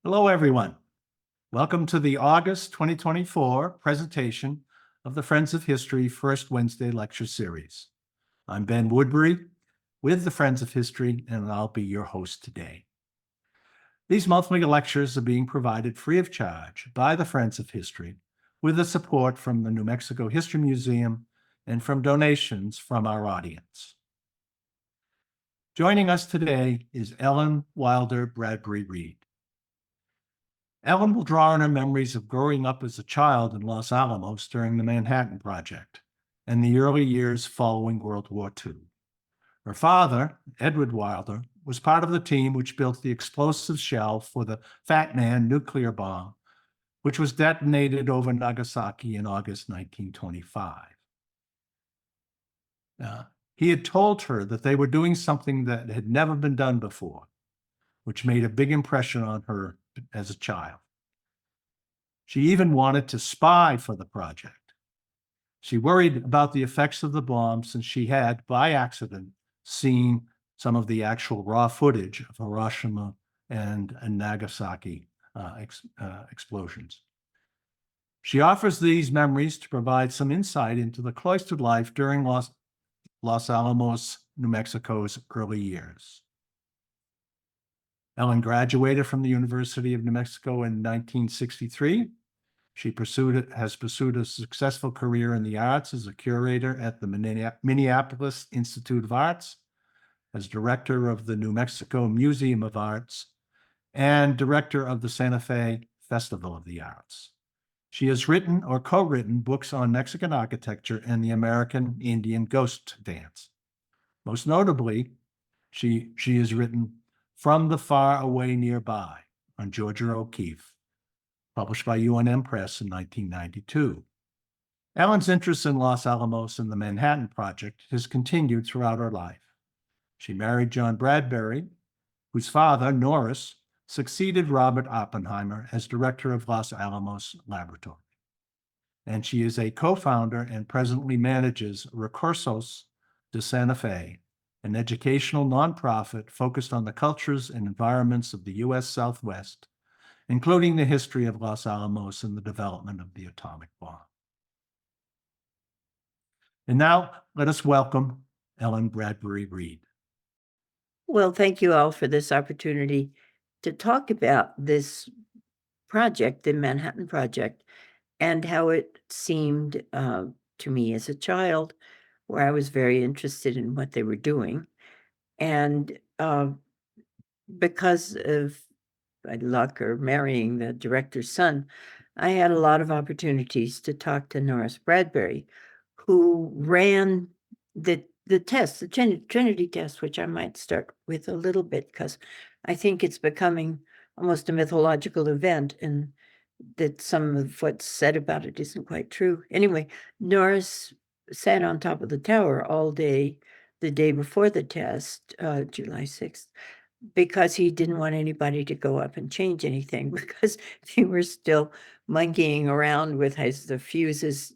Hello, everyone. Welcome to the August 2024 presentation of the Friends of History First Wednesday Lecture Series. I'm Ben Woodbury with the Friends of History, and I'll be your host today. These monthly lectures are being provided free of charge by the Friends of History with the support from the New Mexico History Museum and from donations from our audience. Joining us today is Ellen Wilder Bradbury-Reid. Ellen will draw on her memories of growing up as a child in Los Alamos during the Manhattan Project and the early years following World War II. Her father, Edward Wilder, was part of the team which built the explosive shell for the Fat Man nuclear bomb, which was detonated over Nagasaki in August 1925. He had told her that they were doing something that had never been done before, which made a big impression on her as a child. She even wanted to spy for the project. She worried about the effects of the bomb since she had, by accident, seen some of the actual raw footage of Hiroshima and Nagasaki explosions. She offers these memories to provide some insight into the cloistered life during Los Alamos, New Mexico's early years. Ellen graduated from the University of New Mexico in 1963. She has pursued a successful career in the arts as a curator at the Minneapolis Institute of Arts, as director of the New Mexico Museum of Arts, and director of the Santa Fe Festival of the Arts. She has written or co-written books on Mexican architecture and the American Indian ghost dance. Most notably, she has written From the Far Away Nearby on Georgia O'Keeffe, published by UNM Press in 1992. Ellen's interest in Los Alamos and the Manhattan Project has continued throughout her life. She married John Bradbury, whose father, Norris, succeeded Robert Oppenheimer as director of Los Alamos Laboratory. And she is a co-founder and presently manages Recursos de Santa Fe, an educational nonprofit focused on the cultures and environments of the U.S. Southwest, including the history of Los Alamos and the development of the atomic bomb. And now let us welcome Ellen Bradbury-Reid. Well, thank you all for this opportunity to talk about this project, the Manhattan Project, and how it seemed to me as a child, where I was very interested in what they were doing. And because of by luck or marrying the director's son, I had a lot of opportunities to talk to Norris Bradbury, who ran the test, the Trinity test, which I might start with a little bit, because I think it's becoming almost a mythological event, and that some of what's said about it isn't quite true. Anyway, Norris sat on top of the tower all day, the day before the test, July 6th, because he didn't want anybody to go up and change anything, because they were still monkeying around with the fuses.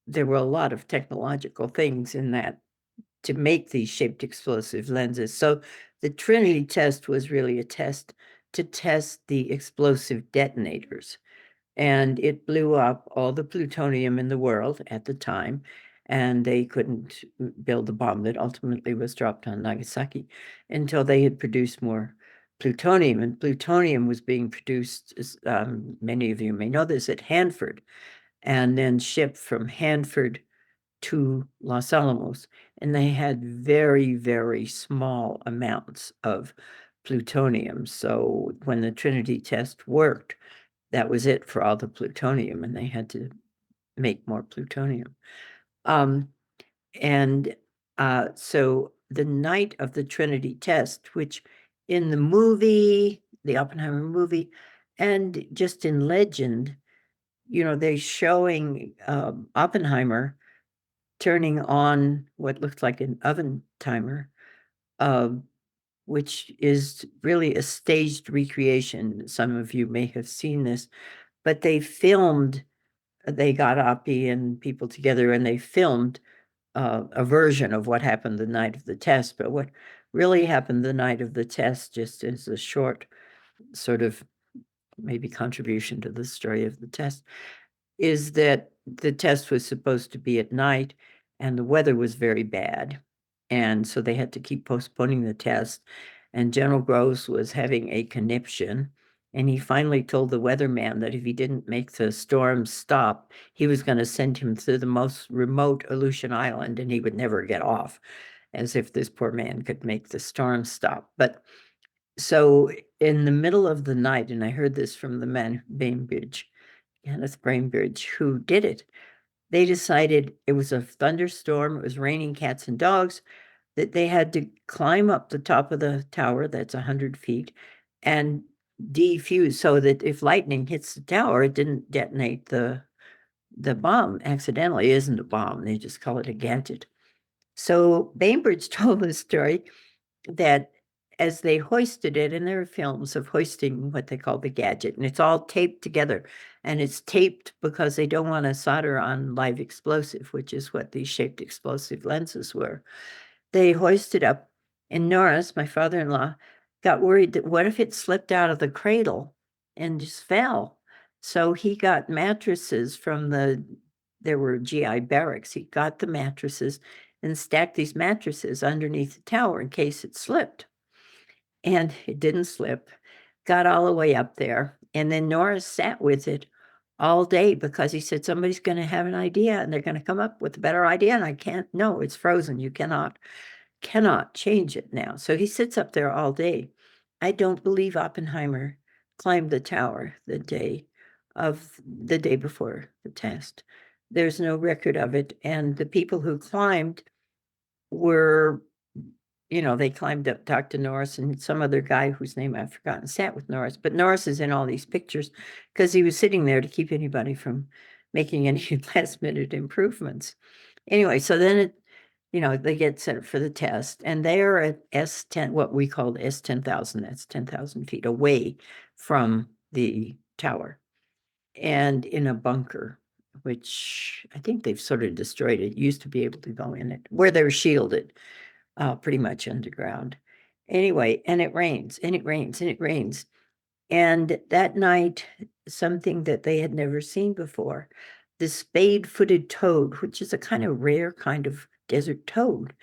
There were a lot of technological things in that to make these shaped explosive lenses. So the Trinity test was really a test to test the explosive detonators. And it blew up all the plutonium in the world at the time, and they couldn't build the bomb that ultimately was dropped on Nagasaki until they had produced more plutonium. And plutonium was being produced, many of you may know this, at Hanford, and then shipped from Hanford to Los Alamos. And they had very, very small amounts of plutonium. So when the Trinity test worked, that was it for all the plutonium, and they had to make more plutonium. So the night of the Trinity test, which in the movie, the Oppenheimer movie, and just in legend, they're showing Oppenheimer turning on what looked like an oven timer, which is really a staged recreation. Some of you may have seen this, but they got Oppie and people together, and they filmed a version of what happened the night of the test. But what really happened the night of the test, just as a short sort of maybe contribution to the story of the test, is that the test was supposed to be at night and the weather was very bad. And so they had to keep postponing the test. And General Groves was having a conniption. And he finally told the weatherman that if he didn't make the storm stop, he was going to send him to the most remote Aleutian Island and he would never get off, as if this poor man could make the storm stop. But so in the middle of the night, and I heard this from the man, Kenneth Bainbridge, who did it, they decided it was a thunderstorm, it was raining cats and dogs, that they had to climb up the top of the tower, that's 100 feet, and defuse so that if lightning hits the tower, it didn't detonate the bomb accidentally. It isn't a bomb, they just call it a gadget. So Bainbridge told the story that as they hoisted it, and there are films of hoisting what they call the gadget, and it's all taped together. And it's taped because they don't want to solder on live explosive, which is what these shaped explosive lenses were. They hoisted up, and Norris, my father-in-law, got worried that what if it slipped out of the cradle and just fell? So he got mattresses from there were GI barracks. He got the mattresses and stacked these mattresses underneath the tower in case it slipped. And it didn't slip, got all the way up there. And then Norris sat with it all day because he said, somebody's going to have an idea and they're going to come up with a better idea. And I can't, no, it's frozen. You cannot change it now. So he sits up there all day. I don't believe Oppenheimer climbed the tower the day before the test. There's no record of it. And the people who climbed were, they climbed up, talked to Norris and some other guy whose name I've forgotten, sat with Norris. But Norris is in all these pictures because he was sitting there to keep anybody from making any last minute improvements. Anyway, so then they get sent for the test and they are at S10, what we called S10,000, that's 10,000 feet away from the tower and in a bunker, which I think they've sort of destroyed. It used to be able to go in it where they were shielded, pretty much underground. Anyway, and it rains and it rains and it rains. And that night, something that they had never seen before, the spade-footed toad, which is a kind of rare kind of desert toad,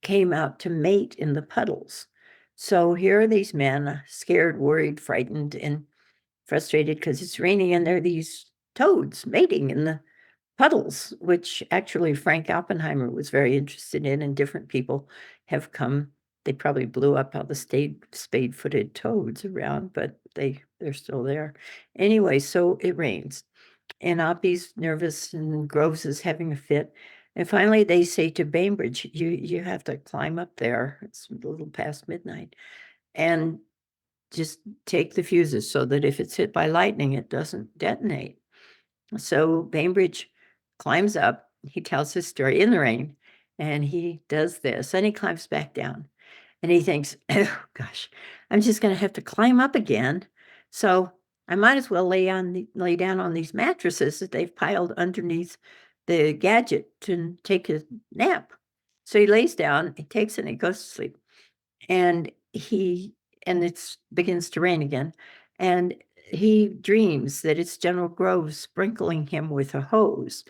came out to mate in the puddles. So here are these men, scared, worried, frightened, and frustrated because it's raining, and there are these toads mating in the puddles, which actually Frank Oppenheimer was very interested in, and different people have come. They probably blew up all the spade-footed toads around, but they're still there. Anyway, so it rains, and Oppie's nervous, and Groves is having a fit. And finally, they say to Bainbridge, you have to climb up there. It's a little past midnight, and just take the fuses so that if it's hit by lightning, it doesn't detonate. So Bainbridge climbs up, he tells his story in the rain, and he does this, and he climbs back down. And he thinks, oh gosh, I'm just going to have to climb up again. So I might as well lay down on these mattresses that they've piled underneath the gadget to take a nap. So he lays down, he takes it, and he goes to sleep. And it begins to rain again. And he dreams that it's General Groves sprinkling him with a hose.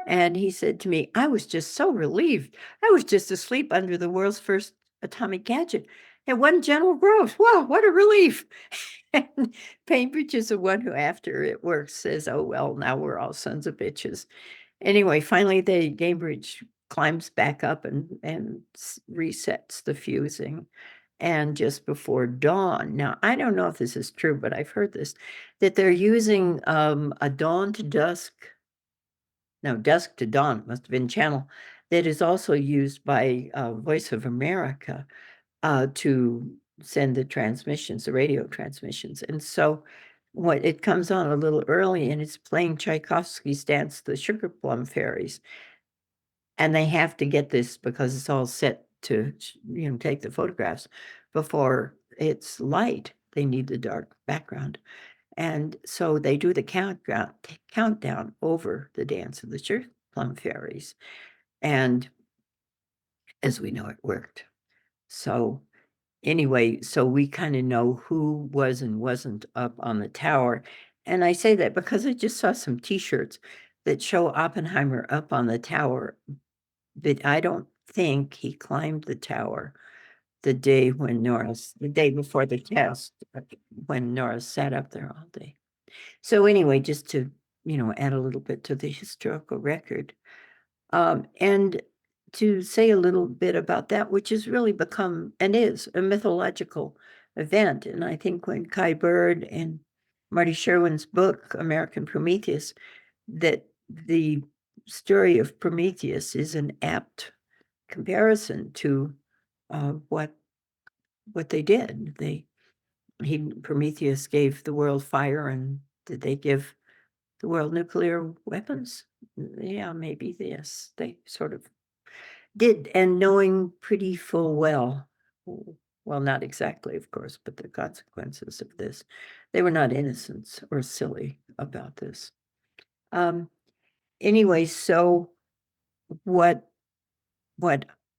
And he said to me, I was just so relieved. I was just asleep under the world's first atomic gadget. It wasn't General Groves. Wow, what a relief. And Bainbridge is the one who, after it works, says, oh, well, now we're all sons of bitches. Anyway, finally, Bainbridge climbs back up and resets the fusing. And just before dawn, now I don't know if this is true, but I've heard this, that they're using a dawn to dusk, no, dusk to dawn, must have been channel, that is also used by Voice of America to send the transmissions, the radio transmissions. And so it comes on a little early and it's playing Tchaikovsky's dance, The Sugar Plum Fairies. And they have to get this because it's all set to, take the photographs before it's light. They need the dark background. And so they do the countdown over the dance of the Sugar Plum Fairies. And as we know, it worked. So anyway, so we kind of know who was and wasn't up on the tower. And I say that because I just saw some T-shirts that show Oppenheimer up on the tower, but I don't think he climbed the tower the day before the test, when Norris sat up there all day. So anyway, just to, add a little bit to the historical record. And to say a little bit about that, which has really become and is a mythological event. And I think when Kai Bird and Marty Sherwin's book, American Prometheus, that the story of Prometheus is an apt comparison to what they did. Prometheus gave the world fire, and did they give the world nuclear weapons? Yeah, maybe, yes, they sort of did, and knowing pretty full well, not exactly, of course, but the consequences of this. They were not innocent or silly about this. Anyway, so what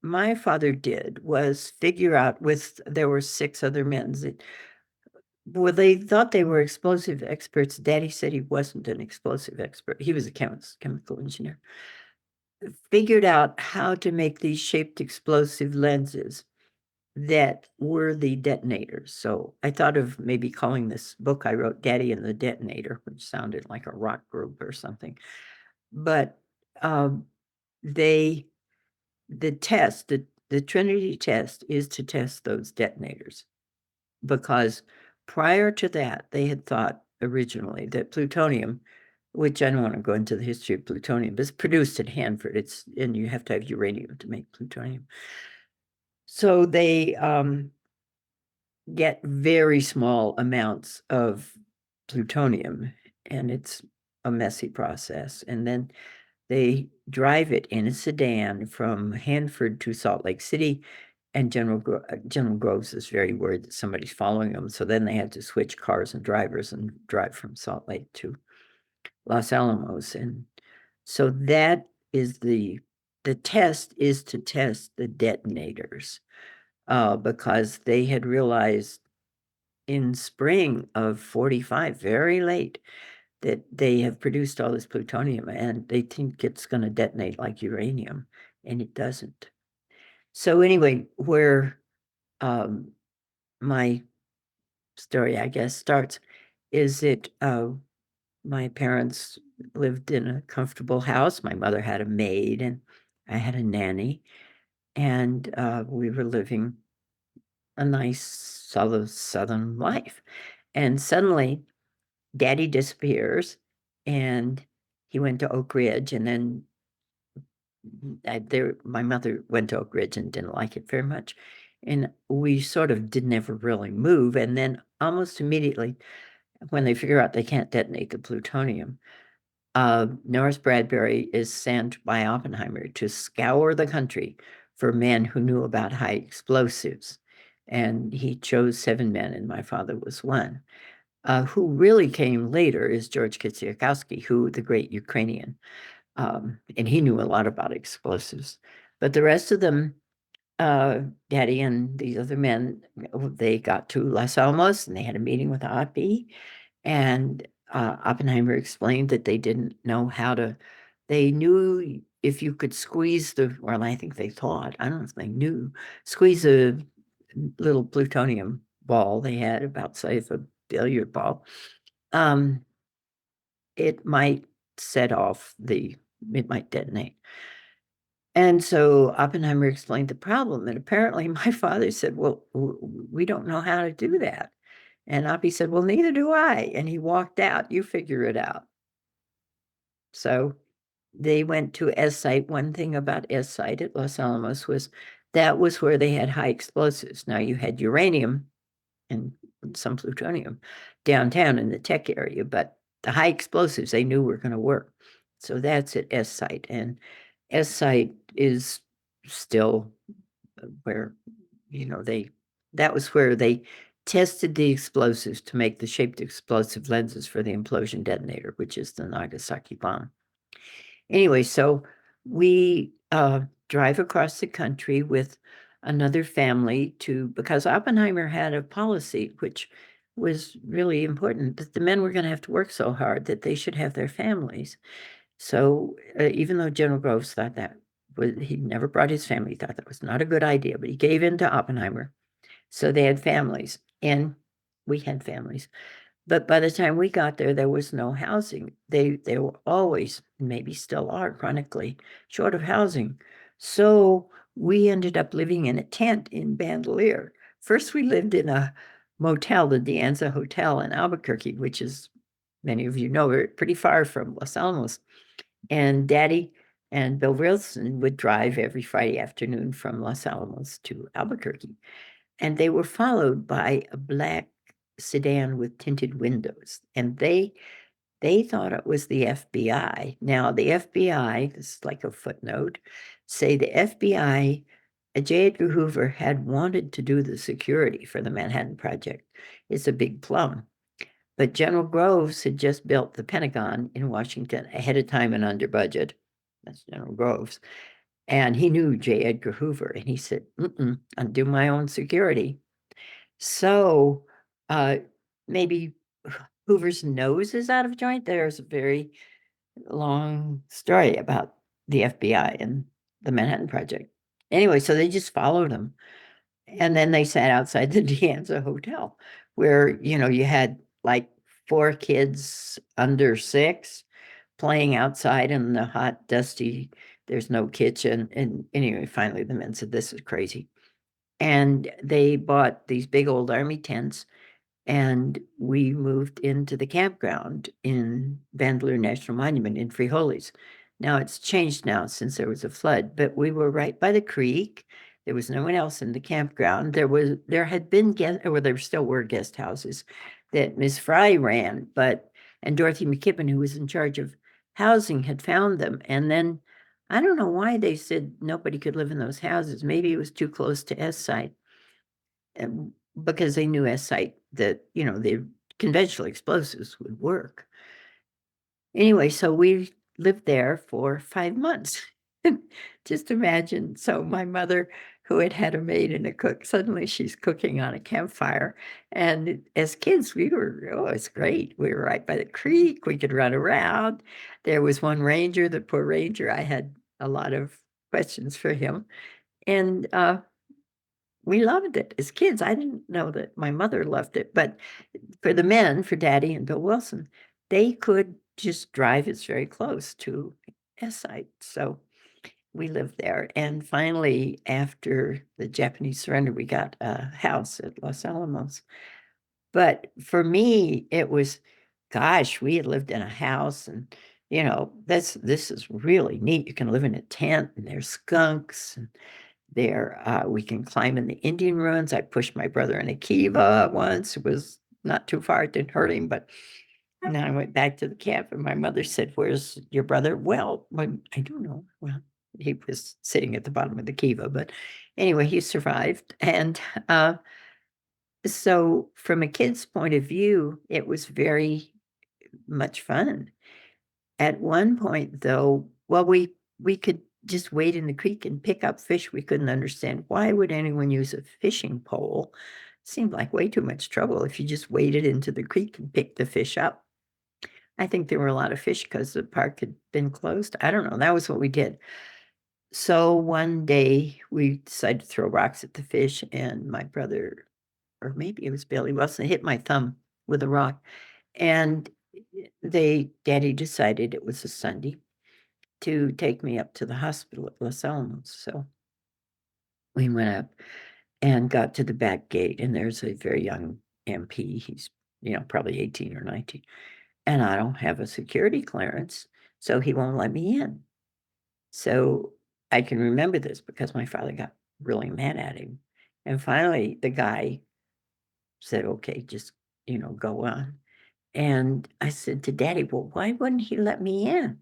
my father did was figure out there were 6 other men that, well, they thought they were explosive experts. Daddy said he wasn't an explosive expert. He was a chemical engineer. Figured out how to make these shaped explosive lenses that were the detonators. So I thought of maybe calling this book I wrote Daddy and the Detonator, which sounded like a rock group or something. But the test, the Trinity test, is to test those detonators, because prior to that, they had thought originally that plutonium, which I don't want to go into the history of plutonium, but it's produced at Hanford. And you have to have uranium to make plutonium. So they get very small amounts of plutonium, and it's a messy process. And then they drive it in a sedan from Hanford to Salt Lake City, and General Groves is very worried that somebody's following them. So then they had to switch cars and drivers and drive from Salt Lake to Los Alamos. And so that is the test is to test the detonators, because they had realized in spring of 45, very late, that they have produced all this plutonium, and they think it's going to detonate like uranium, and it doesn't. So anyway, where my story, I guess, starts is that my parents lived in a comfortable house. My mother had a maid, and I had a nanny, and we were living a nice southern life. And suddenly Daddy disappears, and he went to Oak Ridge, and then my mother went to Oak Ridge and didn't like it very much. And we sort of did never really move. And then almost immediately, when they figure out they can't detonate the plutonium, Norris Bradbury is sent by Oppenheimer to scour the country for men who knew about high explosives. And he chose 7 men, and my father was one. Who really came later is George Kitsiakowski, the great Ukrainian. And he knew a lot about explosives. But the rest of them, Daddy and these other men, they got to Los Alamos, and they had a meeting with Oppie. And Oppenheimer explained that they didn't know they knew if you could squeeze I think they thought, I don't know if they knew, squeeze a little plutonium ball they had about size of a billiard ball, it might it might detonate. And so Oppenheimer explained the problem, and apparently my father said, well, we don't know how to do that. And Oppie said, well, neither do I. And he walked out. You figure it out. So they went to S site. One thing about S site at Los Alamos was that was where they had high explosives. Now you had uranium and some plutonium downtown in the tech area, but the high explosives they knew were going to work. So that's at S site. And S site is still where, that was where they tested the explosives to make the shaped explosive lenses for the implosion detonator, which is the Nagasaki bomb. Anyway, so we drive across the country with another family because Oppenheimer had a policy which was really important, that the men were going to have to work so hard that they should have their families. So even though General Groves thought he never brought his family, he thought that was not a good idea, but he gave in to Oppenheimer. So they had families, and we had families. But by the time we got there, there was no housing. They were always, maybe still are, chronically short of housing. So we ended up living in a tent in Bandelier. First, we lived in a motel, the De Anza Hotel in Albuquerque, which is, many of you know, pretty far from Los Alamos. And Daddy and Bill Wilson would drive every Friday afternoon from Los Alamos to Albuquerque. And they were followed by a black sedan with tinted windows. And they thought it was the FBI. Now, the FBI, this is like a footnote, say the FBI, J. Edgar Hoover had wanted to do the security for the Manhattan Project. It's a big plum. But General Groves had just built the Pentagon in Washington ahead of time and under budget. That's General Groves. And he knew J. Edgar Hoover, and he said, I'll do my own security. So maybe Hoover's nose is out of joint. There's a very long story about the FBI and the Manhattan Project. Anyway, so they just followed him. And then they sat outside the De Anza Hotel, where, you had like 4 kids under 6 playing outside in the hot, dusty, there's no kitchen. And anyway, finally the men said, this is crazy. And they bought these big old army tents, and we moved into the campground in Bandelier National Monument in Frijoles. Now it's changed now since there was a flood, but we were right by the creek. There was no one else in the campground. There had been there still were guest houses that Miss Fry ran, and Dorothy McKibben, who was in charge of housing, had found them. And then I don't know why they said nobody could live in those houses. Maybe it was too close to S site. Because they knew S site that, the conventional explosives would work. Anyway, so we lived there for 5 months. Just imagine. So my mother, who had a maid and a cook, suddenly she's cooking on a campfire. And as kids, it's great. We were right by the creek. We could run around. There was one ranger, the poor ranger. I had a lot of questions for him. And we loved it as kids. I didn't know that my mother loved it, but for the men, for Daddy and Bill Wilson, they could just drive. It's very close to S site. So we lived there. And finally, after the Japanese surrender, we got a house at Los Alamos. But for me, it was, gosh, we had lived in a house, and this is really neat. You can live in a tent, and there's skunks, and we can climb in the Indian ruins. I pushed my brother in a kiva once. It was not too far. It didn't hurt him, but now I went back to the camp, and my mother said, where's your brother? Well, I don't know. Well, he was sitting at the bottom of the kiva, but anyway, he survived. And so from a kid's point of view, it was very much fun. At one point, though, well, we could just wade in the creek and pick up fish. We couldn't understand, why would anyone use a fishing pole? It seemed like way too much trouble if you just waded into the creek and picked the fish up. I think there were a lot of fish because the park had been closed. I don't know. That was what we did. So one day we decided to throw rocks at the fish, and my brother, or maybe it was Billy Wilson, hit my thumb with a rock. And Daddy decided it was a Sunday to take me up to the hospital at Los Alamos. So we went up and got to the back gate, and there's a very young MP. He's, probably 18 or 19. And I don't have a security clearance, so he won't let me in. So I can remember this because my father got really mad at him. And finally, the guy said, okay, just, go on. And I said to Daddy, well, why wouldn't he let me in?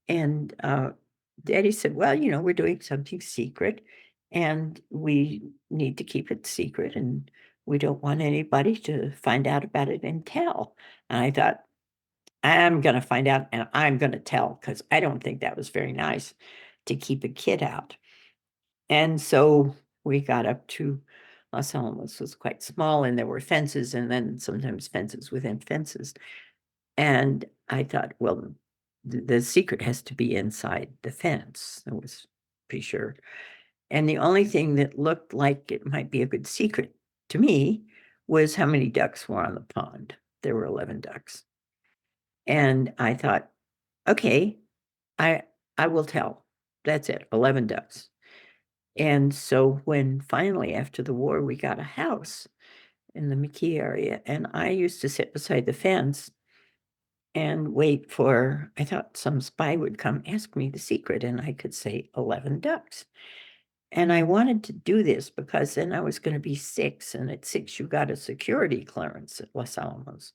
And Daddy said, well, we're doing something secret, and we need to keep it secret, and we don't want anybody to find out about it and tell. And I thought, I'm going to find out, and I'm going to tell, because I don't think that was very nice to keep a kid out. And so we got up to Los Alamos was quite small, and there were fences, and then sometimes fences within fences. And I thought, well, the secret has to be inside the fence. I was pretty sure. And the only thing that looked like it might be a good secret to me was how many ducks were on the pond. There were 11 ducks. And I thought, okay, I I will tell. That's it, 11 ducks. And so when finally after the war we got a house in the McKee area, and I used to sit beside the fence and wait for, I thought some spy would come ask me the secret, and I could say 11 ducks. And I wanted to do this because then I was going to be 6, and at 6 you got a security clearance at Los Alamos.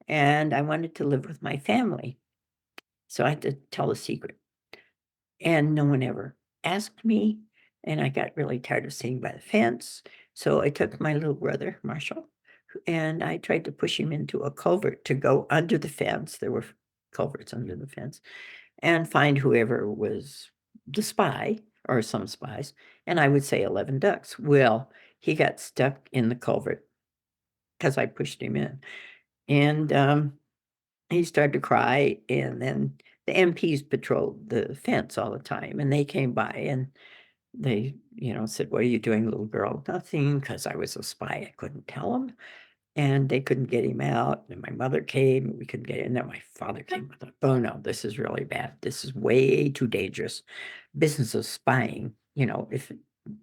And I wanted to live with my family. So I had to tell a secret. And no one ever asked me, and I got really tired of sitting by the fence. So I took my little brother, Marshall, and I tried to push him into a culvert to go under the fence. There were culverts under the fence, and find whoever was the spy or some spies. And I would say 11 ducks. Well, he got stuck in the culvert because I pushed him in. And he started to cry. And then the MPs patrolled the fence all the time. And they came by and they, said, "What are you doing, little girl?" "Nothing," because I was a spy. I couldn't tell them. And they couldn't get him out. And my mother came, and we couldn't get in there. My father came with a, "Oh no, this is really bad. This is way too dangerous. Business of spying, if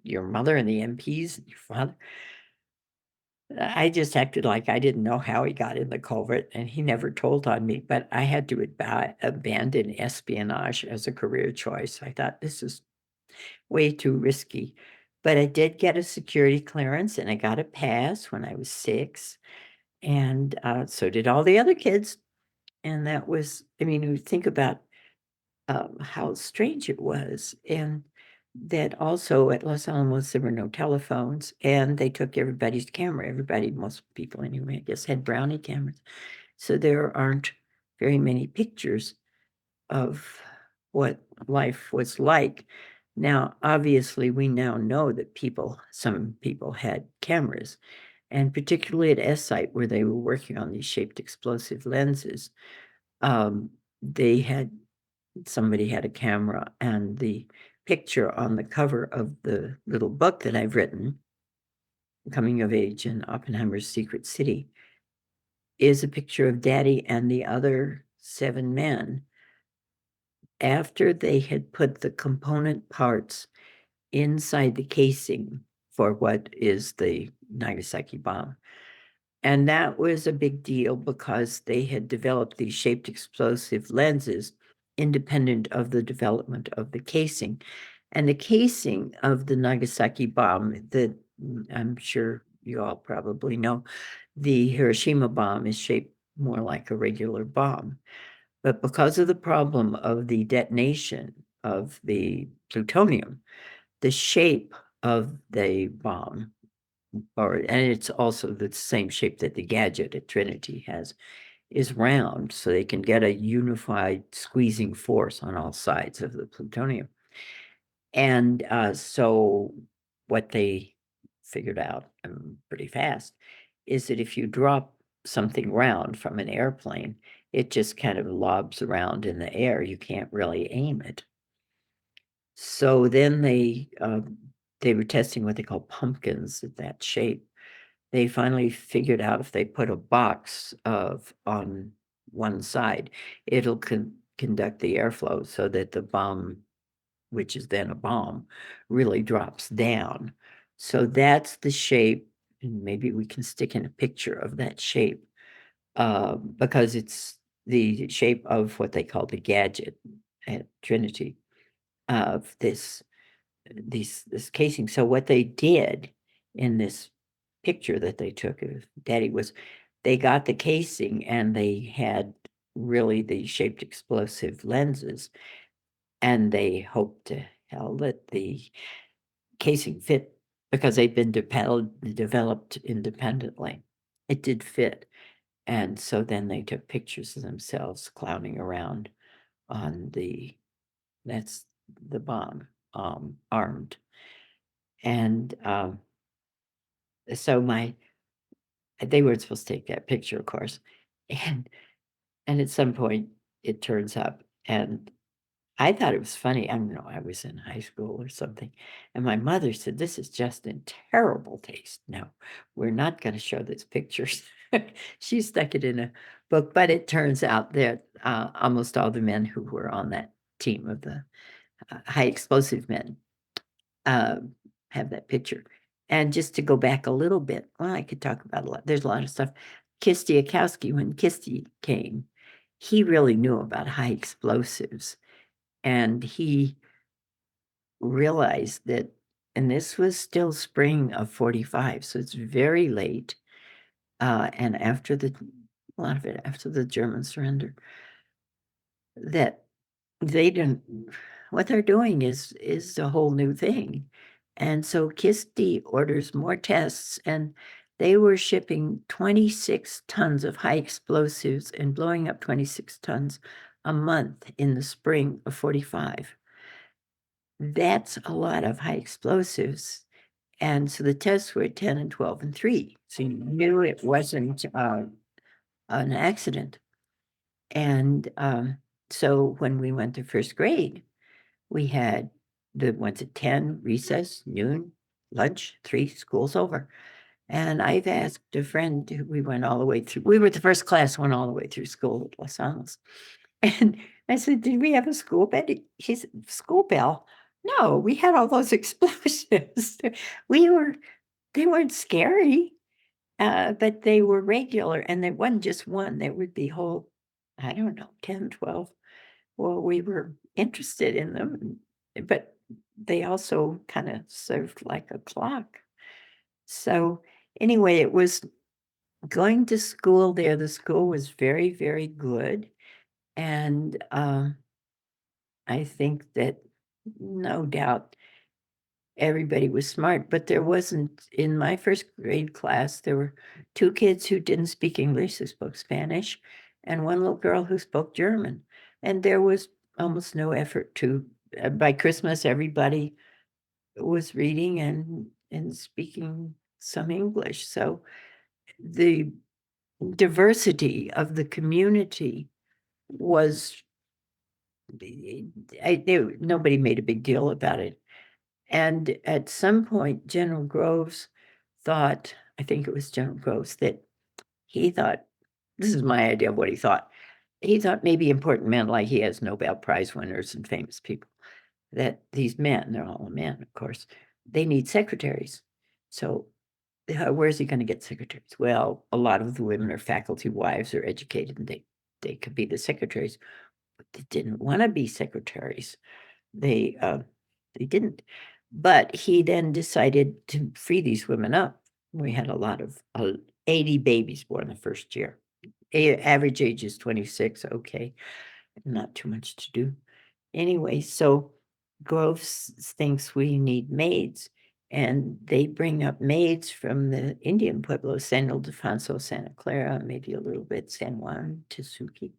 your mother and the MPs and your father." I just acted like I didn't know how he got in the culvert, and he never told on me, but I had to abandon espionage as a career choice. I thought this is way too risky. But I did get a security clearance, and I got a pass when I was 6. And so did all the other kids. And that was, I mean, you think about how strange it was. And that also at Los Alamos, there were no telephones, and they took everybody's camera. Everybody, most people anyway, I guess, had brownie cameras. So there aren't very many pictures of what life was like. Now, obviously, we now know that some people had cameras, and particularly at S-Site, where they were working on these shaped explosive lenses, um, somebody had a camera, and the picture on the cover of the little book that I've written, Coming of Age in Oppenheimer's Secret City, is a picture of Daddy and the other 7 men after they had put the component parts inside the casing for what is the Nagasaki bomb. And that was a big deal because they had developed these shaped explosive lenses independent of the development of the casing. And the casing of the Nagasaki bomb, that I'm sure you all probably know, the Hiroshima bomb is shaped more like a regular bomb. But because of the problem of the detonation of the plutonium, the shape of the bomb, and it's also the same shape that the gadget at Trinity has, is round, so they can get a unified squeezing force on all sides of the plutonium. And so what they figured out pretty fast is that if you drop something round from an airplane, it just kind of lobs around in the air. You can't really aim it. So then they were testing what they call pumpkins at that shape. They finally figured out if they put a box on one side, it'll conduct the airflow so that the bomb, which is then a bomb, really drops down. So that's the shape, and maybe we can stick in a picture of that shape, because it's the shape of what they call the gadget at Trinity of this casing. So what they did in this picture that they took of Daddy was they got the casing, and they had really the shaped explosive lenses, and they hoped to hell that the casing fit because they'd been developed independently. It did fit. And so then they took pictures of themselves clowning around on that's the bomb, armed. And so they weren't supposed to take that picture, of course. And at some point it turns up, and I thought it was funny. I don't know, I was in high school or something. And my mother said, "This is just in terrible taste. No, we're not going to show this pictures." She stuck it in a book, but it turns out that almost all the men who were on that team of the high explosive men uh, have that picture. And just to go back a little bit, well, I could talk about a lot. There's a lot of stuff. Kistiakowski, when Kisti came, he really knew about high explosives. And he realized that, and this was still spring of 45, so it's very late. And after a lot of it after the German surrender, that they didn't, what they're doing is a whole new thing. And so Kisti orders more tests, and they were shipping 26 tons of high explosives and blowing up 26 tons a month in the spring of 45. That's a lot of high explosives. And so the tests were at 10 and 12 and 3. So you knew it wasn't an accident. And so when we went to first grade, we had the ones at 10, recess, noon, lunch, 3, school's over. And I've asked a friend, we went all the way through, we were the first class, went all the way through school at Los Alamos. And I said, "Did we have a school bell?" She said, "School bell? No, we had all those explosives." They weren't scary, but they were regular, and there wasn't just one. There would be whole, I don't know, 10, 12. Well, we were interested in them, but they also kind of served like a clock. So anyway, it was going to school there. The school was very, very good. And I think that no doubt everybody was smart, but there wasn't, in my first grade class, there were 2 kids who didn't speak English, who spoke Spanish, and 1 little girl who spoke German. And there was almost no effort to, by Christmas, everybody was reading and speaking some English. So the diversity of the community was, nobody made a big deal about it. And at some point, General Groves thought, I think it was General Groves, that he thought, this is my idea of what he thought. He thought maybe important men, like he has Nobel Prize winners and famous people, that these men, they're all men, of course, they need secretaries. So where's he going to get secretaries? Well, a lot of the women are faculty wives or educated, and they could be the secretaries, but they didn't want to be secretaries. They didn't. But he then decided to free these women up. We had a lot of 80 babies born the first year. Average age is 26. Okay, not too much to do. Anyway, so Groves thinks we need maids, and they bring up maids from the Indian pueblos, San Ildefonso, Santa Clara, maybe a little bit San Juan, Tesuque,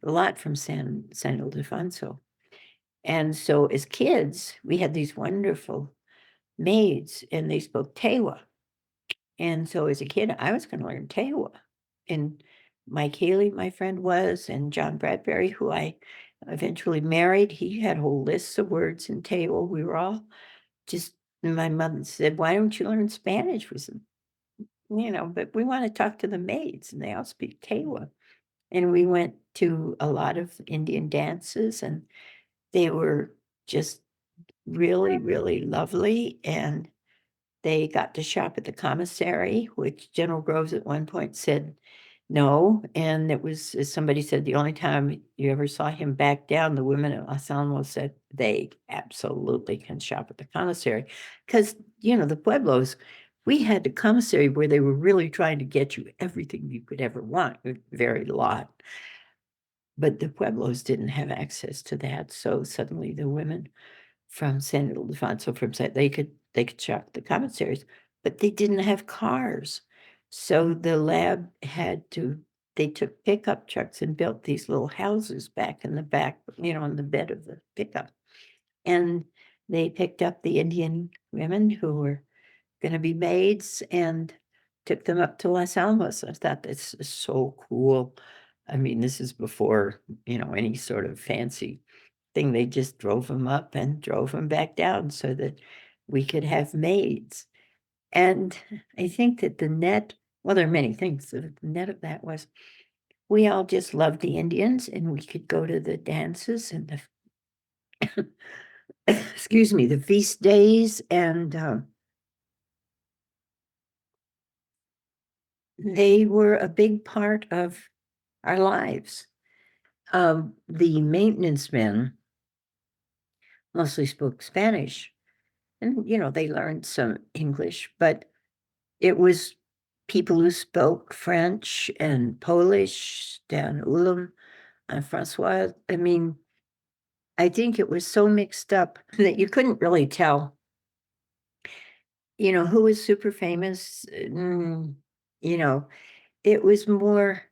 a lot from San Ildefonso. And so as kids, we had these wonderful maids, and they spoke Tewa. And so as a kid, I was going to learn Tewa. And Mike Haley, my friend, was, and John Bradbury, who I eventually married, he had whole lists of words in Tewa. We were all just, my mother said, "Why don't you learn Spanish?" We said, "But we want to talk to the maids, and they all speak Tewa." And we went to a lot of Indian dances, and they were just really, really lovely. And they got to shop at the commissary, which General Groves at one point said no. And it was, as somebody said, the only time you ever saw him back down, the women at Los Alamos said they absolutely can shop at the commissary. Because, the Pueblos, we had the commissary where they were really trying to get you everything you could ever want, very lot. But the Pueblos didn't have access to that. So suddenly the women from San Ildefonso, they could shop the commissaries, but they didn't have cars. So the lab they took pickup trucks and built these little houses back in the back, on the bed of the pickup. And they picked up the Indian women who were going to be maids and took them up to Los Alamos. I thought this is so cool. I mean, this is before, any sort of fancy thing. They just drove them up and drove them back down so that we could have maids. And I think that well, there are many things. The net of that was we all just loved the Indians, and we could go to the dances and the, excuse me, the feast days, and they were a big part of our lives. The maintenance men mostly spoke Spanish, and they learned some English, but it was people who spoke French and Polish, Dan Ulam and Francois. I mean, I think it was so mixed up that you couldn't really tell, who was super famous. It was more,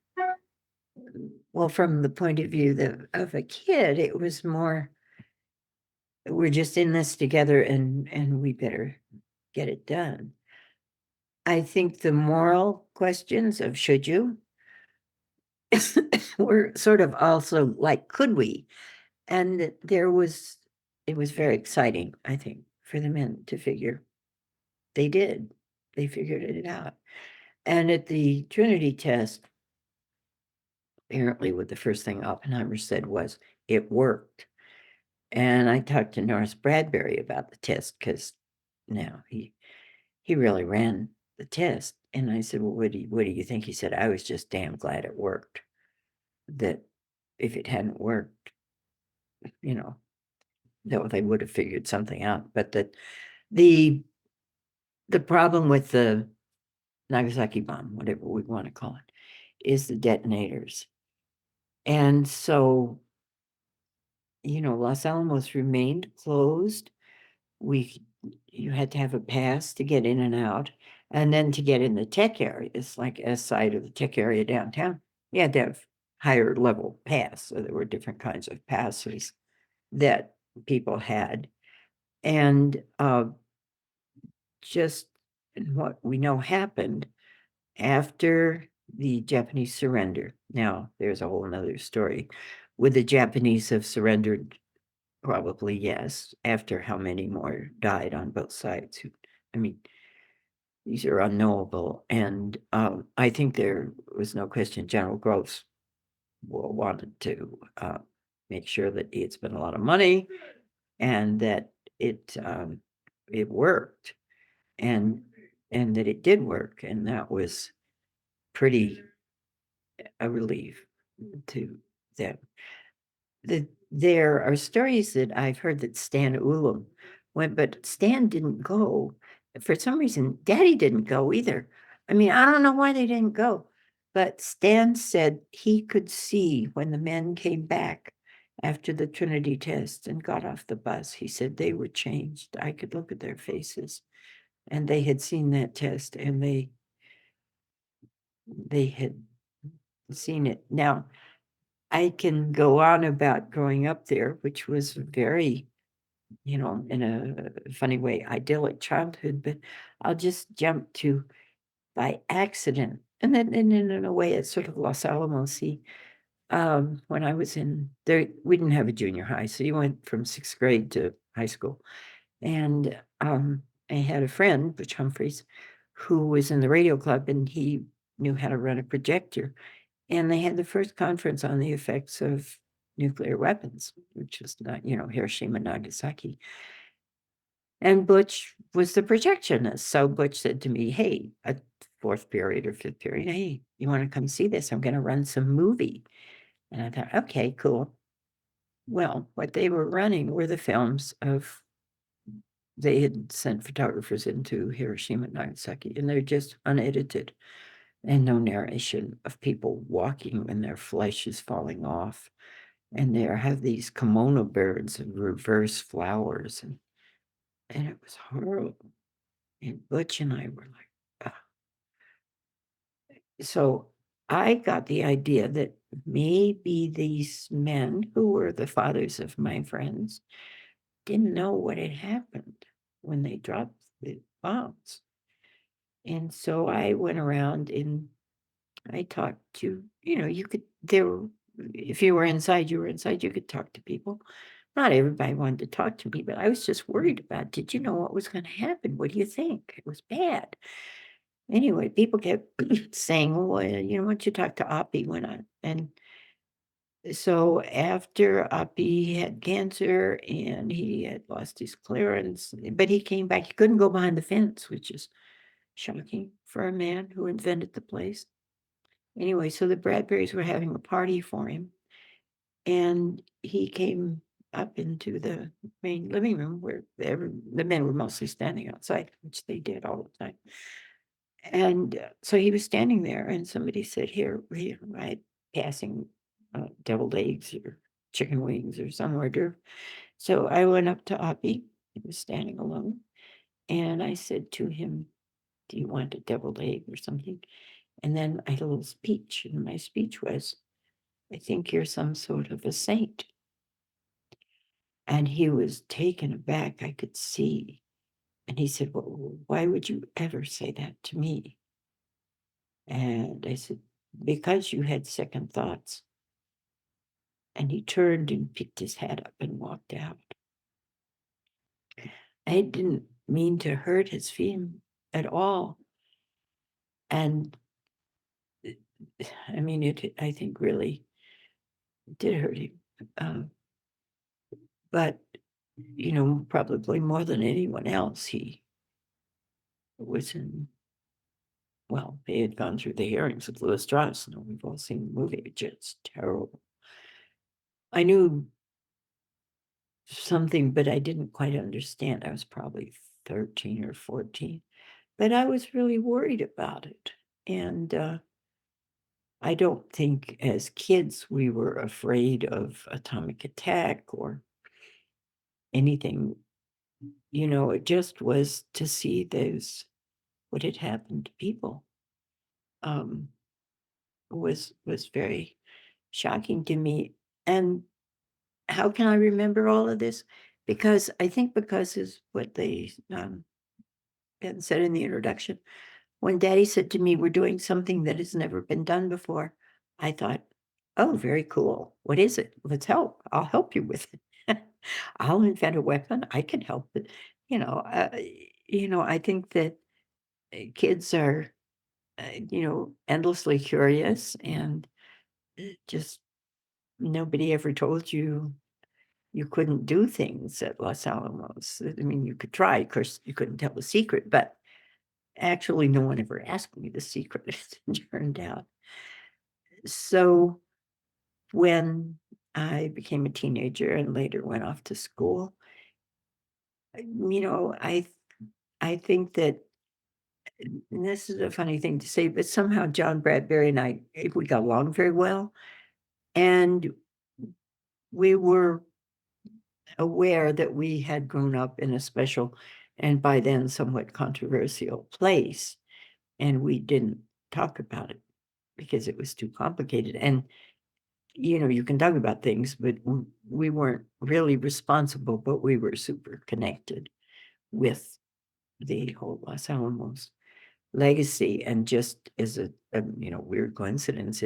well, from the point of view of a kid, it was more, we're just in this together and we better get it done. I think the moral questions of should you were sort of also like, could we? And it was very exciting, I think, for the men to figure. They did. They figured it out. And at the Trinity test, apparently what the first thing Oppenheimer said was, it worked. And I talked to Norris Bradbury about the test because now he really ran the test. And I said, well, what do you think? He said, I was just damn glad it worked. That if it hadn't worked, that they would have figured something out. But that the problem with the Nagasaki bomb, whatever we want to call it, is the detonators. And so, Los Alamos remained closed. You had to have a pass to get in and out. And then to get in the tech area, it's like a side of the tech area downtown, you had to have higher level pass. So there were different kinds of passes that people had. And just what we know happened after the Japanese surrender. Now, there's a whole nother story. Would the Japanese have surrendered? Probably yes. After how many more died on both sides? I mean, these are unknowable. And I think there was no question General Groves wanted to make sure that he had spent a lot of money and that it worked, and that it did work, and that was pretty a relief to them. There are stories that I've heard that Stan Ulam went, but Stan didn't go. For some reason, Daddy didn't go either. I mean, I don't know why they didn't go, but Stan said he could see when the men came back after the Trinity test and got off the bus. He said they were changed. I could look at their faces, and they had seen that test, and they had seen it. Now, I can go on about growing up there, which was very, in a funny way, idyllic childhood, but I'll just jump to by accident. And then in a way, it's sort of Los Alamos. When I was in there, we didn't have a junior high, so you went from 6th grade to high school. And I had a friend, Butch Humphreys, who was in the radio club, and he knew how to run a projector. And they had the first conference on the effects of nuclear weapons, which was not, Hiroshima and Nagasaki. And Butch was the projectionist. So Butch said to me, hey, a 4th period or 5th period, hey, you want to come see this? I'm going to run some movie. And I thought, okay, cool. Well, what they were running were the films they had sent photographers into Hiroshima and Nagasaki, and they're just unedited. And no narration of people walking when their flesh is falling off. And they have these kimono birds and reverse flowers. And it was horrible. And Butch and I were like, ah. So I got the idea that maybe these men who were the fathers of my friends didn't know what had happened when they dropped the bombs. And so I went around and I talked to, you could, if you were inside, you were inside, you could talk to people. Not everybody wanted to talk to me, but I was just worried about, did you know what was going to happen? What do you think? It was bad. Anyway, people kept saying, well, why don't you talk to Oppie when and so after Oppie had cancer and he had lost his clearance, but he came back, he couldn't go behind the fence, which is shocking for a man who invented the place. Anyway, so the Bradburys were having a party for him, and he came up into the main living room where the men were mostly standing outside, which they did all the time. And so he was standing there, and somebody said, here, right, passing deviled eggs or chicken wings or some order. So I went up to Oppie, he was standing alone, and I said to him, do you want a deviled egg or something? And then I had a little speech, and my speech was, I think you're some sort of a saint. And he was taken aback, I could see. And he said, well, why would you ever say that to me? And I said, because you had second thoughts. And he turned and picked his hat up and walked out. I didn't mean to hurt his feeling at all. And I mean, I think really did hurt him. But, probably more than anyone else, he was they had gone through the hearings with Louis Strauss. We've all seen the movie, it's just terrible. I knew something, but I didn't quite understand. I was probably 13 or 14, but I was really worried about it. And I don't think as kids we were afraid of atomic attack or anything. It just was to see what had happened to people um, was very shocking to me. And how can I remember all of this? Because is what they had said in the introduction. When Daddy said to me, we're doing something that has never been done before, I thought, oh, very cool. What is it? Let's help. I'll help you with it. I'll invent a weapon. I can help it. I think that kids are, endlessly curious, and just nobody ever told you you couldn't do things at Los Alamos. I mean, you could try. Of course, you couldn't tell the secret, but actually, no one ever asked me the secret, as it turned out. So when I became a teenager and later went off to school, I think that, and this is a funny thing to say, but somehow John Bradbury and I, we got along very well. And we were aware that we had grown up in a special and by then somewhat controversial place. And we didn't talk about it because it was too complicated. And, you can talk about things, but we weren't really responsible, but we were super connected with the whole Los Alamos legacy. And just as a weird coincidence,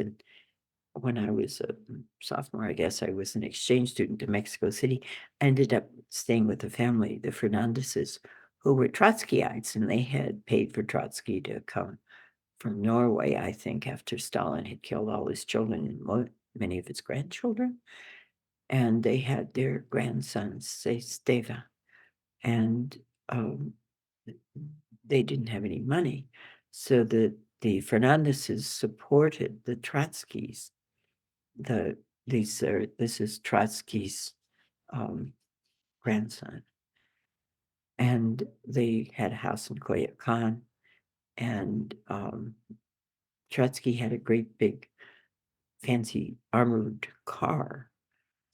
when I was a sophomore, I guess I was an exchange student to Mexico City. I ended up staying with the family, the Fernandezes, who were Trotskyites, and they had paid for Trotsky to come from Norway, I think, after Stalin had killed all his children and many of his grandchildren. And they had their grandson, Steva, and they didn't have any money. So the Fernandezes supported the Trotskys. This is Trotsky's grandson, and they had a house in Coyoacan, and Trotsky had a great big fancy armored car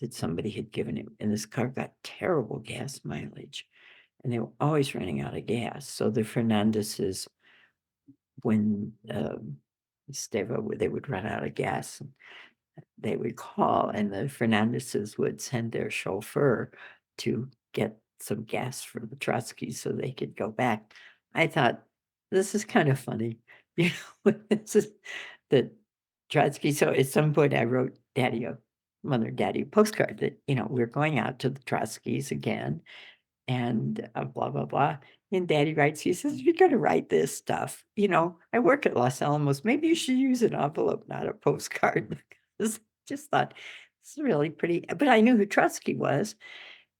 that somebody had given him, and this car got terrible gas mileage, and they were always running out of gas. So the Fernandezes, when Steva, they would run out of gas, they would call, and the Fernandezes would send their chauffeur to get some gas from the Trotskys so they could go back. I thought, this is kind of funny, you know, this is the Trotsky. So at some point I wrote Mother and Daddy a postcard that, you know, we're going out to the Trotskys again and blah, blah, blah. And Daddy writes, he says, you're going to write this stuff. You know, I work at Los Alamos. Maybe you should use an envelope, not a postcard. Because just thought it's really pretty. But I knew who Trotsky was.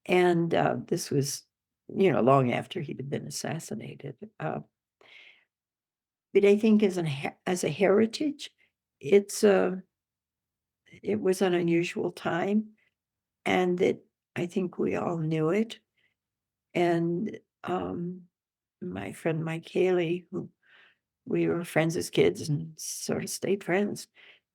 And this was, you know, long after he'd been assassinated. But I think as a heritage, it's it was an unusual time, and that I think we all knew it. And my friend Mike Haley, who we were friends as kids and sort of stayed friends.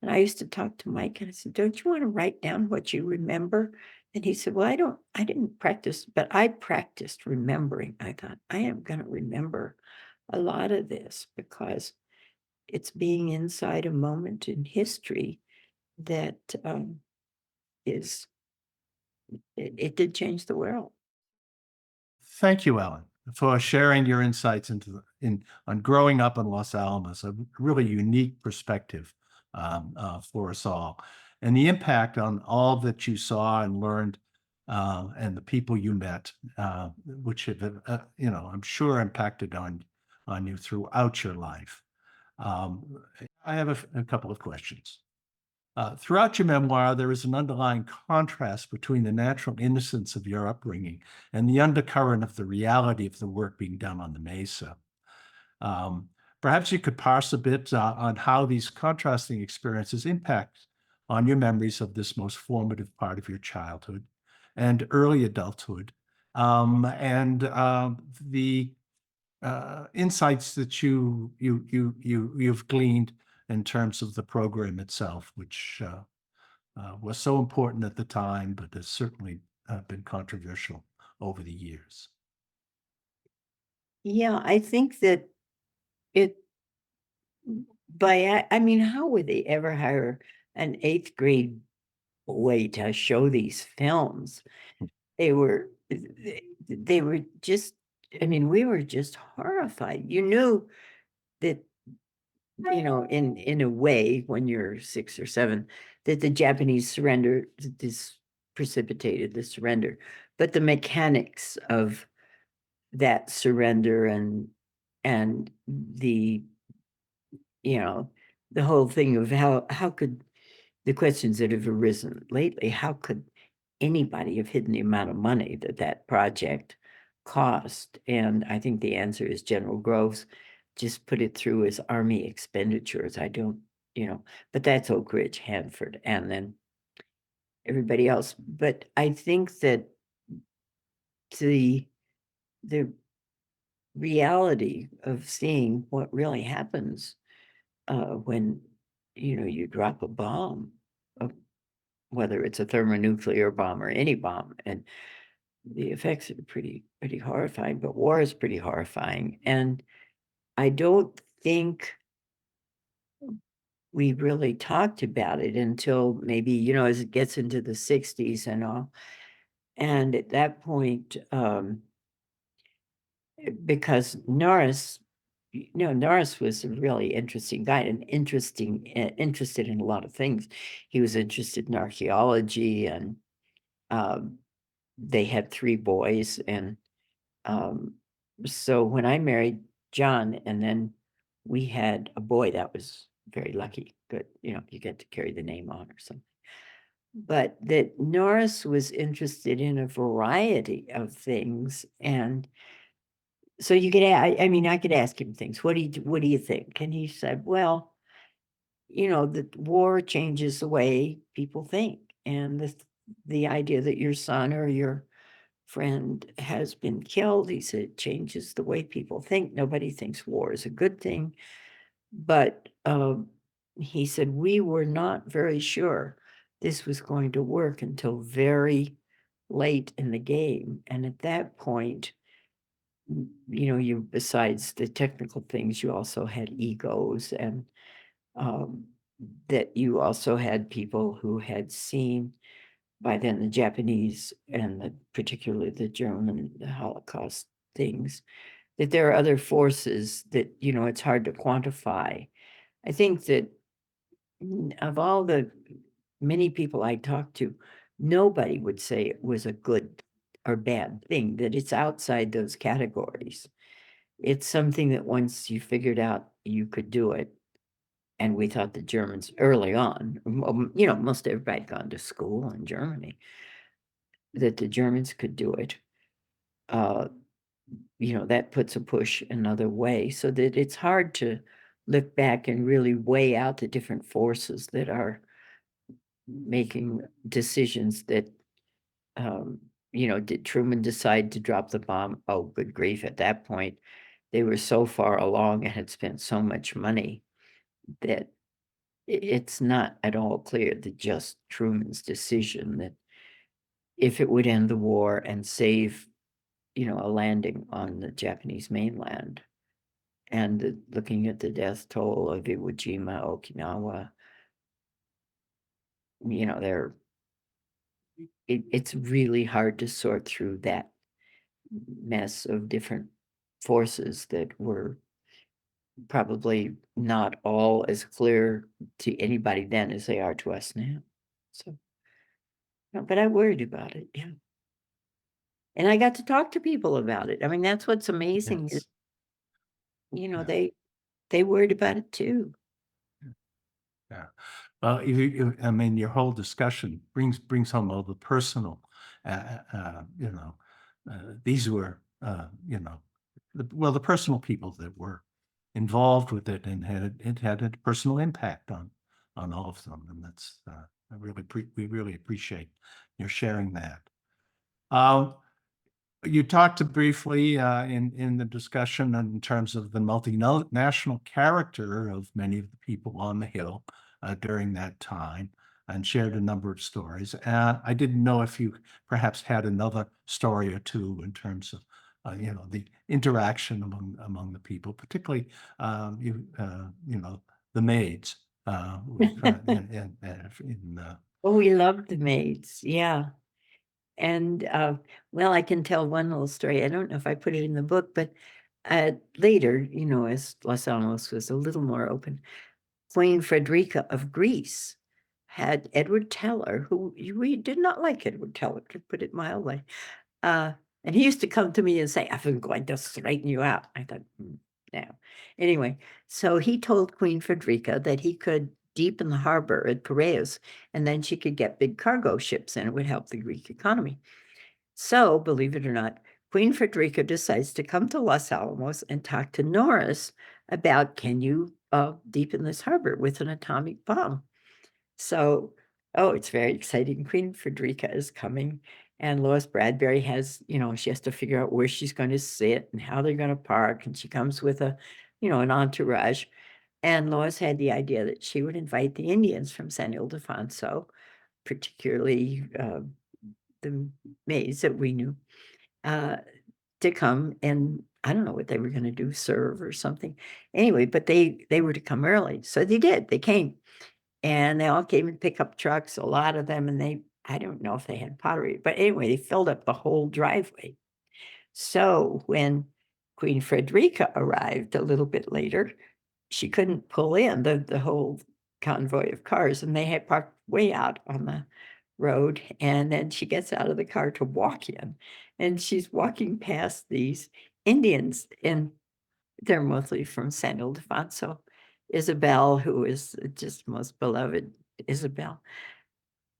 And I used to talk to Mike and I said, don't you want to write down what you remember? And he said, well, I didn't practice, but I practiced remembering. I thought, I am going to remember a lot of this because it's being inside a moment in history that it did change the world. Thank you, Ellen, for sharing your insights on growing up in Los Alamos, a really unique perspective for us all, and the impact on all that you saw and learned, and the people you met, which have, you know, I'm sure impacted on you throughout your life. I have a couple of questions. Throughout your memoir, there is an underlying contrast between the natural innocence of your upbringing and the undercurrent of the reality of the work being done on the Mesa. Perhaps you could parse a bit on how these contrasting experiences impact on your memories of this most formative part of your childhood and early adulthood, and the insights that you've gleaned in terms of the program itself, which was so important at the time, but has certainly been controversial over the years. Yeah, I think that it I mean, how would they ever hire an 8th grade boy to show these films? They were they were just, I mean, we were just horrified. You knew that, you know, in a way, when you're 6 or 7, that the Japanese surrender, this precipitated the surrender. But the mechanics of that surrender and the, you know, the whole thing of how could the questions that have arisen lately, how could anybody have hidden the amount of money that that project cost? And I think the answer is General Groves just put it through as Army expenditures. I don't, you know, but that's Oak Ridge, Hanford, and then everybody else. But I think that the reality of seeing what really happens when, you know, you drop a bomb, whether it's a thermonuclear bomb or any bomb, and the effects are pretty horrifying. But war is pretty horrifying, and I don't think we really talked about it until maybe, you know, as it gets into the 60s and all. And at that point, because Norris, you know, Norris was a really interesting guy and interested in a lot of things. He was interested in archaeology, and they had 3 boys. And so when I married John, and then we had a boy, that was very lucky. Good, you know, you get to carry the name on or something. But that Norris was interested in a variety of things. And so you could, I mean, I could ask him things. What do you think? And he said, well, you know, the war changes the way people think. And the idea that your son or your friend has been killed, he said, it changes the way people think. Nobody thinks war is a good thing. But he said, we were not very sure this was going to work until very late in the game. And at that point, you know, you, besides the technical things, you also had egos, and that you also had people who had seen by then the Japanese and particularly the German, the Holocaust things, that there are other forces that, it's hard to quantify. I think that of all the many people I talked to, nobody would say it was a good or bad thing, that it's outside those categories. It's something that once you figured out you could do it, and we thought the Germans early on, most everybody had gone to school in Germany, that the Germans could do it. That puts a push another way, so that it's hard to look back and really weigh out the different forces that are making decisions that, did Truman decide to drop the bomb? Oh, good grief, at that point, they were so far along and had spent so much money that it's not at all clear that just Truman's decision that if it would end the war and save, a landing on the Japanese mainland, and looking at the death toll of Iwo Jima, Okinawa, there it's really hard to sort through that mess of different forces that were probably not all as clear to anybody then as they are to us now. So, no, but I worried about it, yeah. And I got to talk to people about it. I mean, that's what's amazing is, Yes. Yeah. they worried about it too. Yeah. Well, I mean, your whole discussion brings home all the personal, these were, the personal people that were involved with it and it had a personal impact on all of them. And that's, we really appreciate your sharing that. Um, you talked briefly in the discussion in terms of the multinational character of many of the people on the Hill during that time and shared a number of stories. I didn't know if you perhaps had another story or two in terms of the interaction among the people, particularly the maids Oh, we loved the maids, yeah. And, well, I can tell one little story. I don't know if I put it in the book, but, later, as Los Alamos was a little more open, Queen Frederica of Greece had Edward Teller, who we did not like Edward Teller, to put it mildly. Uh, and he used to come to me and say, "I'm going to straighten you out." I thought, no. Anyway, so he told Queen Frederica that he could deepen the harbor at Piraeus, and then she could get big cargo ships, and it would help the Greek economy. So, believe it or not, Queen Frederica decides to come to Los Alamos and talk to Norris about, can you deepen this harbor with an atomic bomb? So, oh, it's very exciting. Queen Frederica is coming, and Lois Bradbury has, she has to figure out where she's going to sit and how they're going to park. And she comes with an entourage. And Lois had the idea that she would invite the Indians from San Ildefonso, particularly the maids that we knew, to come, and I don't know what they were going to do, serve or something. Anyway, but they were to come early. So they did. They came. And they all came in pickup trucks, a lot of them, and I don't know if they had pottery, but anyway, they filled up the whole driveway. So when Queen Frederica arrived a little bit later, she couldn't pull in the whole convoy of cars, and they had parked way out on the road. And then she gets out of the car to walk in, and she's walking past these Indians, and they're mostly from San Ildefonso. Isabel, who is just most beloved Isabel.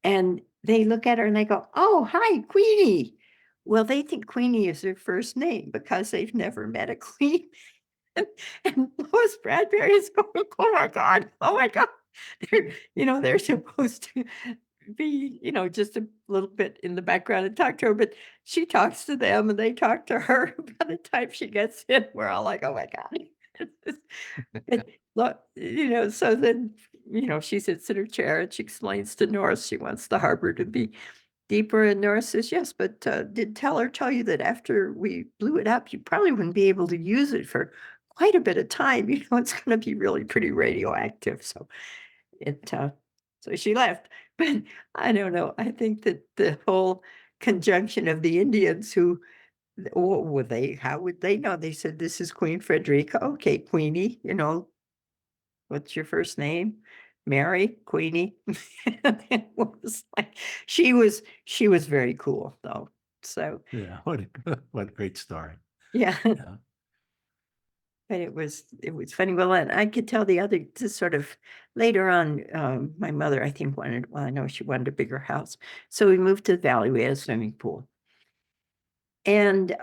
And they look at her and they go, "Oh, hi, Queenie." Well, they think Queenie is her first name because they've never met a queen. And Lois Bradbury is going, "Oh my God, oh my God." They're supposed to be, just a little bit in the background and talk to her, but she talks to them and they talk to her. By the time she gets in, we're all like, "Oh my God." But look, so then, she sits in her chair and she explains to Norris she wants the harbor to be deeper, and Norris says, "Yes, but did Teller tell you that after we blew it up, you probably wouldn't be able to use it for quite a bit of time? It's going to be really pretty radioactive." So it, so she left. But I don't know. I think that the whole conjunction of the Indians who, what would they, how would they know? They said, this is Queen Frederica. Okay, Queenie, what's your first name? Mary, Queenie. It was like, she was very cool though. So, Yeah, what a great story. yeah. Yeah. But it was funny. Well, and I could tell the other, just sort of later on, my mother, I think, wanted, well, I know she wanted a bigger house. So we moved to the valley. We had a swimming pool. And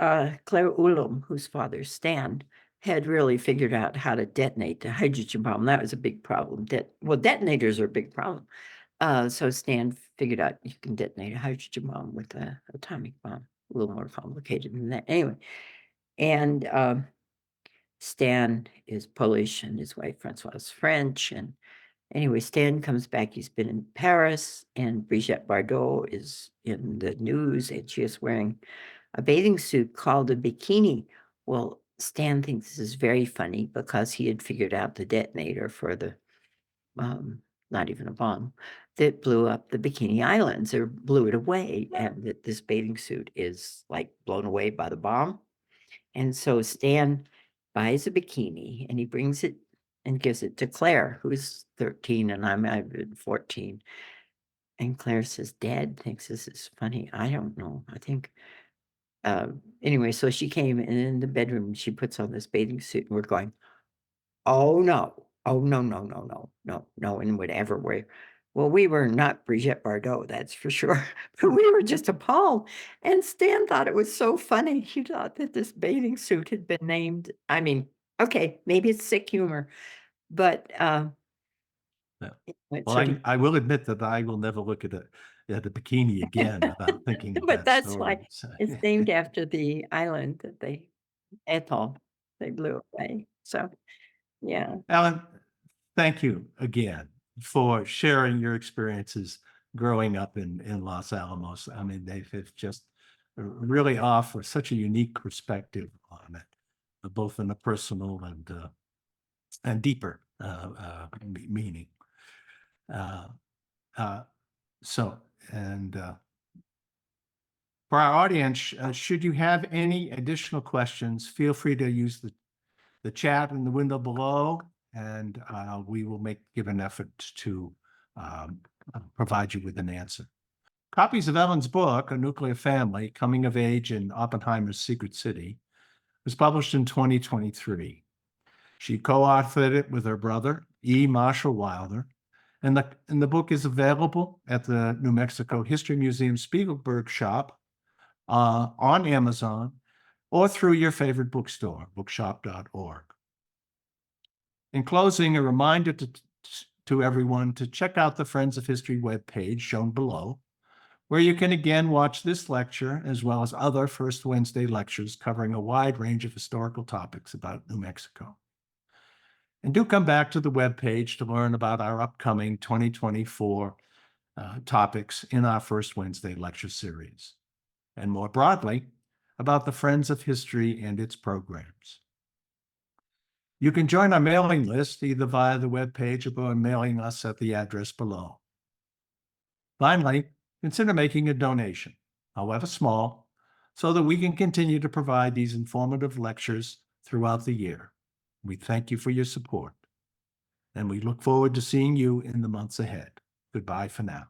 Claire Ullum, whose father, Stan, had really figured out how to detonate the hydrogen bomb. That was a big problem. Well, detonators are a big problem. So Stan figured out you can detonate a hydrogen bomb with an atomic bomb. A little more complicated than that. Anyway, and Stan is Polish and his wife Francois is French. And anyway, Stan comes back. He's been in Paris, and Brigitte Bardot is in the news, and she is wearing a bathing suit called a bikini. Well, Stan thinks this is very funny because he had figured out the detonator for the, not even a bomb, that blew up the Bikini Islands or blew it away, and that this bathing suit is like blown away by the bomb. And so Stan buys a bikini and he brings it and gives it to Claire, who's 13 and I'm 14. And Claire says, Dad thinks this is funny. I don't know. I think, anyway, so she came and in the bedroom, she puts on this bathing suit and we're going, oh no, oh no, no, no, no, no, no, and whatever way. Well, we were not Brigitte Bardot, that's for sure, but we were just appalled. And Stan thought it was so funny. He thought that this bathing suit had been named. I mean, okay, maybe it's sick humor, but Yeah. it Well, sort of, I will admit that I will never look at a bikini again without thinking of but that that's story. why So, it's named after the island that atoll, they blew away. So, yeah. Alan, thank you again for sharing your experiences growing up in Los Alamos. I mean, they've just really offer such a unique perspective on it, both in a personal and deeper meaning. Uh, uh, so, and for our audience, should you have any additional questions, feel free to use the chat in the window below, and we will give an effort to provide you with an answer. Copies of Ellen's book, A Nuclear Family, Coming of Age in Oppenheimer's Secret City, was published in 2023. She co-authored it with her brother, E. Marshall Wilder, and the book is available at the New Mexico History Museum Spiegelberg shop, on Amazon, or through your favorite bookstore, bookshop.org. In closing, a reminder to everyone to check out the Friends of History webpage shown below, where you can again watch this lecture as well as other First Wednesday lectures covering a wide range of historical topics about New Mexico. And do come back to the webpage to learn about our upcoming 2024 topics in our First Wednesday lecture series, and more broadly, about the Friends of History and its programs. You can join our mailing list either via the webpage or by mailing us at the address below. Finally, consider making a donation, however small, so that we can continue to provide these informative lectures throughout the year. We thank you for your support, and we look forward to seeing you in the months ahead. Goodbye for now.